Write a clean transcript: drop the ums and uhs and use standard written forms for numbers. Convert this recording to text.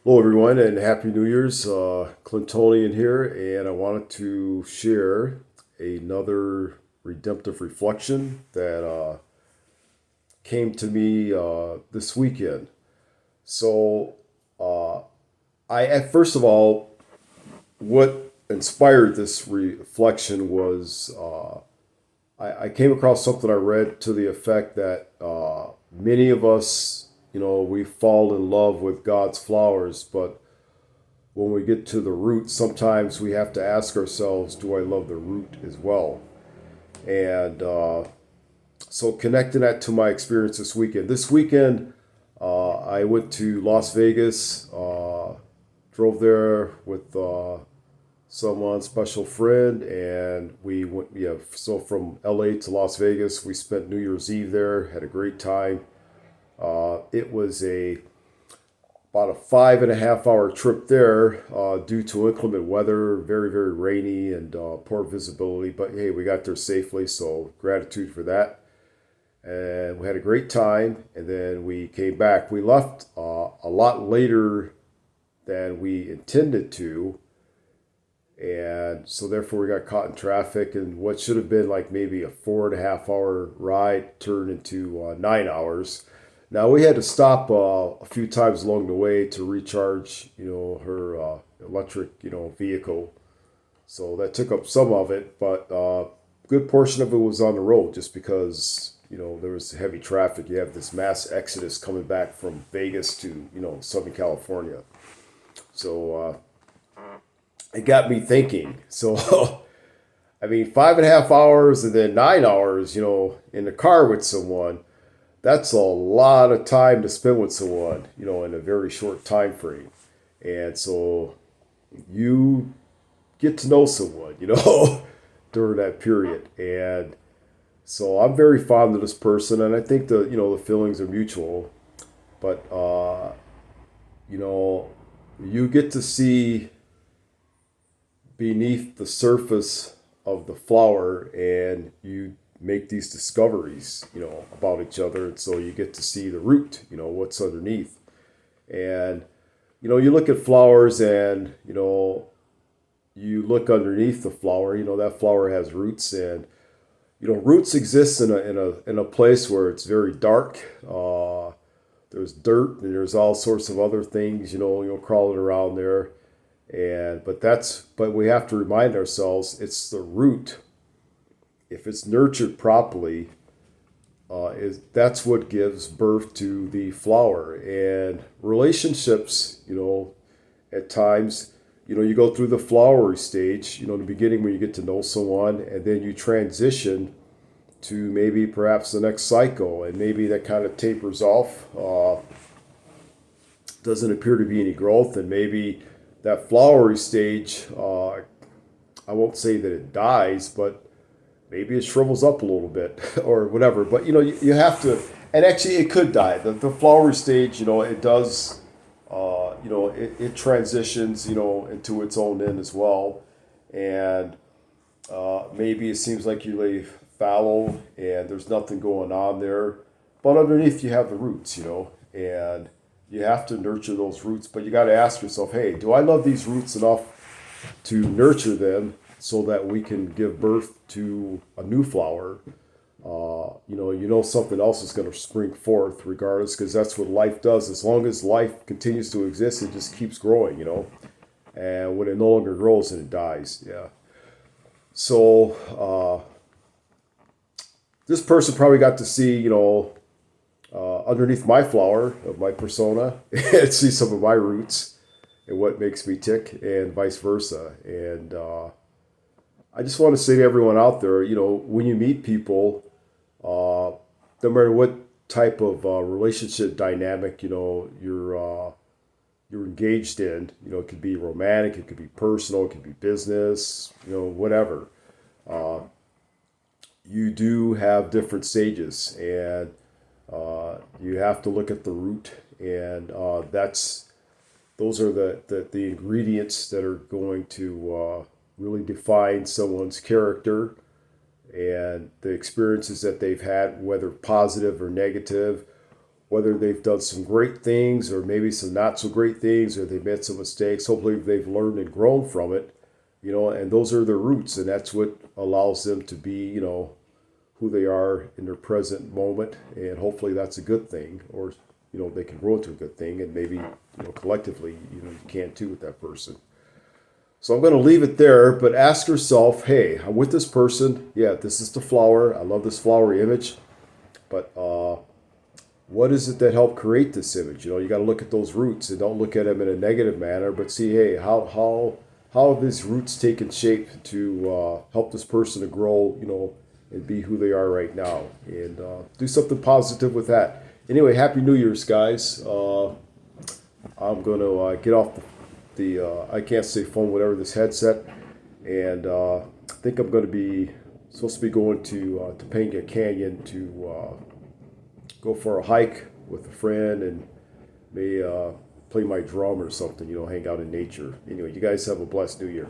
Hello, everyone, and Happy New Year's. Clintonian here, and I wanted to share another redemptive reflection that came to me this weekend. So, first of all, what inspired this reflection was I came across something I read to the effect that many of us, we fall in love with God's flowers, but when we get to the root, sometimes we have to ask ourselves, do I love the root as well? And so connecting that to my experience this weekend. This weekend, I went to Las Vegas, drove there with someone, special friend, and we went, so from LA to Las Vegas, we spent New Year's Eve there, had a great time. It was about a 5.5 hour trip there due to inclement weather, very, very rainy and poor visibility. But hey, we got there safely, so gratitude for that. And we had a great time, and then we came back. We left a lot later than we intended to, and so therefore we got caught in traffic. And what should have been like maybe a 4.5 hour ride turned into 9 hours. Now we had to stop a few times along the way to recharge, her electric, vehicle. So that took up some of it, but a good portion of it was on the road, just because there was heavy traffic. You have this mass exodus coming back from Vegas to Southern California. So it got me thinking. So I mean, 5.5 hours and then 9 hours, in the car with someone, that's a lot of time to spend with someone, in a very short time frame. And so you get to know someone, during that period. And so I'm very fond of this person, and I think the feelings are mutual. But you know, you get to see beneath the surface of the flower, and you make these discoveries, about each other. And so you get to see the root, what's underneath. And, you look at flowers and, you look underneath the flower, that flower has roots. And, roots exist in a place where it's very dark. There's dirt and there's all sorts of other things, crawling around there. But we have to remind ourselves it's the root, if it's nurtured properly, is that's what gives birth to the flower. And relationships, at times, you go through the flowery stage, in the beginning when you get to know someone, and then you transition to maybe perhaps the next cycle, and maybe that kind of tapers off. Doesn't appear to be any growth, and maybe that flowery stage, I won't say that it dies, but maybe it shrivels up a little bit or whatever. But you have to, and actually it could die. The flowery stage, it does, it transitions, into its own end as well. And maybe it seems like you lay fallow and there's nothing going on there, but underneath you have the roots, and you have to nurture those roots. But you got to ask yourself, hey, do I love these roots enough to nurture them so that we can give birth to a new flower? Something else is going to spring forth regardless, because that's what life does. As long as life continues to exist, it just keeps growing, and when it no longer grows, then it dies. Yeah. So this person probably got to see, underneath my flower of my persona and see some of my roots and what makes me tick, and vice versa. And I just want to say to everyone out there, when you meet people, no matter what type of relationship dynamic, you're engaged in, it could be romantic, it could be personal, it could be business, whatever. Uh, you do have different stages, and you have to look at the root, and those are the ingredients that are going to really define someone's character and the experiences that they've had, whether positive or negative, whether they've done some great things or maybe some not so great things, or they've made some mistakes. Hopefully they've learned and grown from it, and those are their roots, and that's what allows them to be, who they are in their present moment, and hopefully that's a good thing, or they can grow into a good thing, and maybe collectively, you can too with that person. So I'm going to leave it there, but ask yourself, hey, I'm with this person. Yeah, this is the flower. I love this flowery image, but what is it that helped create this image? You got to look at those roots and don't look at them in a negative manner, but see, hey, how have these roots taken shape to help this person to grow, and be who they are right now, and do something positive with that. Anyway, Happy New Year's, guys. I'm going to get off the I can't say phone, whatever, this headset, and I think I'm going to be supposed to be going to Topanga Canyon to go for a hike with a friend, and may play my drum or something, hang out in nature. Anyway, you guys have a blessed New Year.